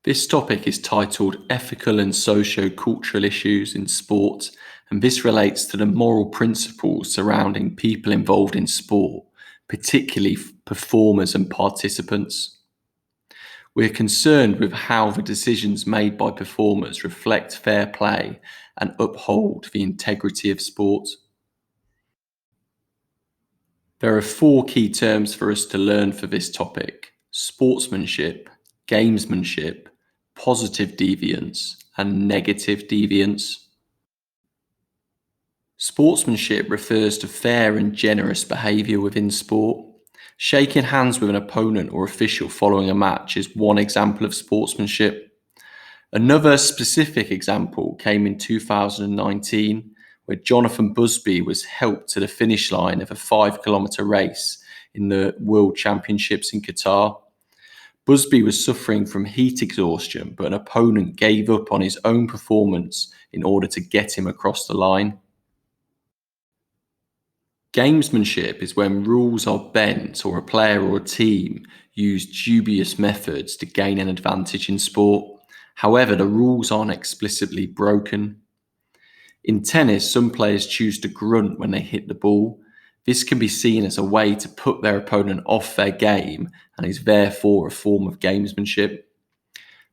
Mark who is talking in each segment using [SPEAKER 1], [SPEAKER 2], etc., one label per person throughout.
[SPEAKER 1] This topic is titled Ethical and Socio-Cultural Issues in Sport, and this relates to the moral principles surrounding people involved in sport, particularly performers and participants. We're concerned with how the decisions made by performers reflect fair play and uphold the integrity of sport. There are four key terms for us to learn for this topic: sportsmanship, gamesmanship, positive deviance, and negative deviance. Sportsmanship refers to fair and generous behaviour within sport. Shaking hands with an opponent or official following a match is one example of sportsmanship. Another specific example came in 2019, where Jonathan Busby was helped to the finish line of a 5 kilometre race in the World Championships in Qatar. Busby was suffering from heat exhaustion, but an opponent gave up on his own performance in order to get him across the line. Gamesmanship is when rules are bent or a player or a team use dubious methods to gain an advantage in sport. However, the rules aren't explicitly broken. In tennis, some players choose to grunt when they hit the ball. This can be seen as a way to put their opponent off their game and is therefore a form of gamesmanship.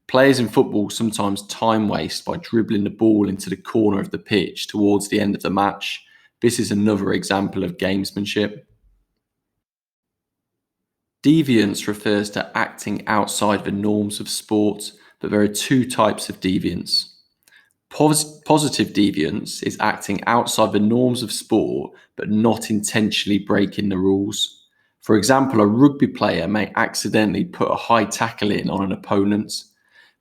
[SPEAKER 1] Players in football sometimes time waste by dribbling the ball into the corner of the pitch towards the end of the match. This is another example of gamesmanship. Deviance refers to acting outside the norms of sport, but there are two types of deviance. Positive deviance is acting outside the norms of sport, but not intentionally breaking the rules. For example, a rugby player may accidentally put a high tackle in on an opponent.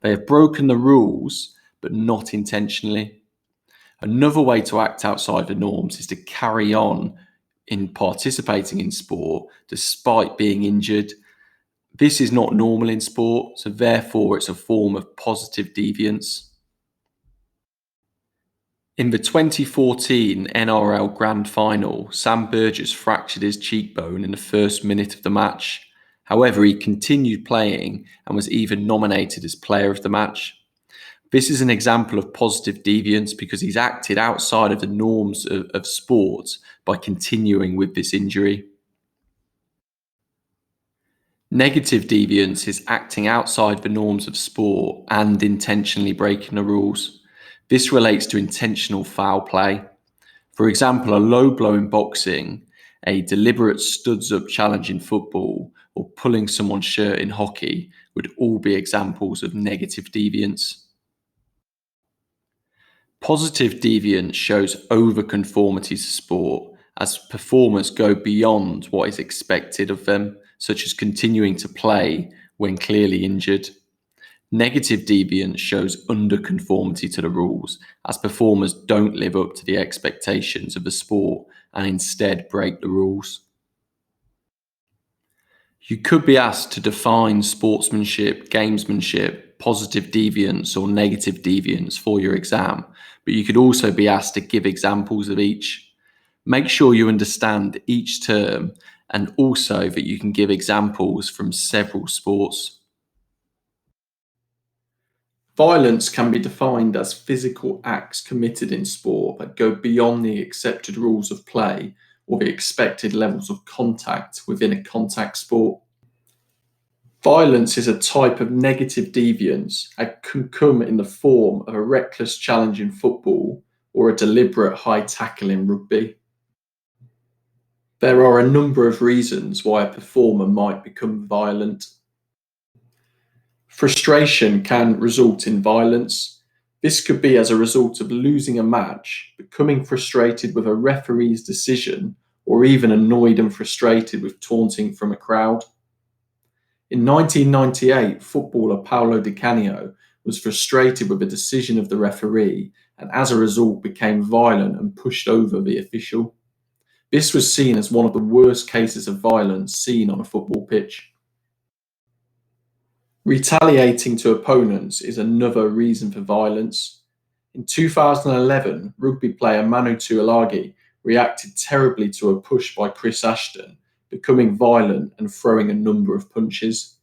[SPEAKER 1] They have broken the rules, but not intentionally. Another way to act outside the norms is to carry on in participating in sport despite being injured. This is not normal in sport, so therefore it's a form of positive deviance. In the 2014 NRL Grand Final, Sam Burgess fractured his cheekbone in the first minute of the match. However, he continued playing and was even nominated as Player of the Match. This is an example of positive deviance because he's acted outside of the norms of sport by continuing with this injury. Negative deviance is acting outside the norms of sport and intentionally breaking the rules. This relates to intentional foul play. For example, a low blow in boxing, a deliberate studs up challenge in football, or pulling someone's shirt in hockey would all be examples of negative deviance. Positive deviance shows overconformity to sport as performers go beyond what is expected of them, such as continuing to play when clearly injured. Negative deviance shows underconformity to the rules as performers don't live up to the expectations of the sport and instead break the rules. You could be asked to define sportsmanship, gamesmanship, positive deviance, or negative deviance for your exam, but you could also be asked to give examples of each. Make sure you understand each term and also that you can give examples from several sports. Violence can be defined as physical acts committed in sport that go beyond the accepted rules of play or the expected levels of contact within a contact sport. Violence is a type of negative deviance and can come in the form of a reckless challenge in football or a deliberate high tackle in rugby. There are a number of reasons why a performer might become violent. Frustration can result in violence. This could be as a result of losing a match, becoming frustrated with a referee's decision, or even annoyed and frustrated with taunting from a crowd. In 1998, footballer Paolo Di Canio was frustrated with a decision of the referee and as a result became violent and pushed over the official. This was seen as one of the worst cases of violence seen on a football pitch. Retaliating to opponents is another reason for violence. In 2011, rugby player Manu Tuilagi reacted terribly to a push by Chris Ashton, becoming violent and throwing a number of punches.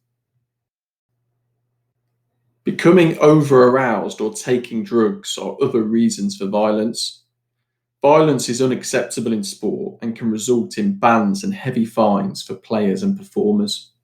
[SPEAKER 1] Becoming over-aroused or taking drugs are other reasons for violence. Violence is unacceptable in sport and can result in bans and heavy fines for players and performers.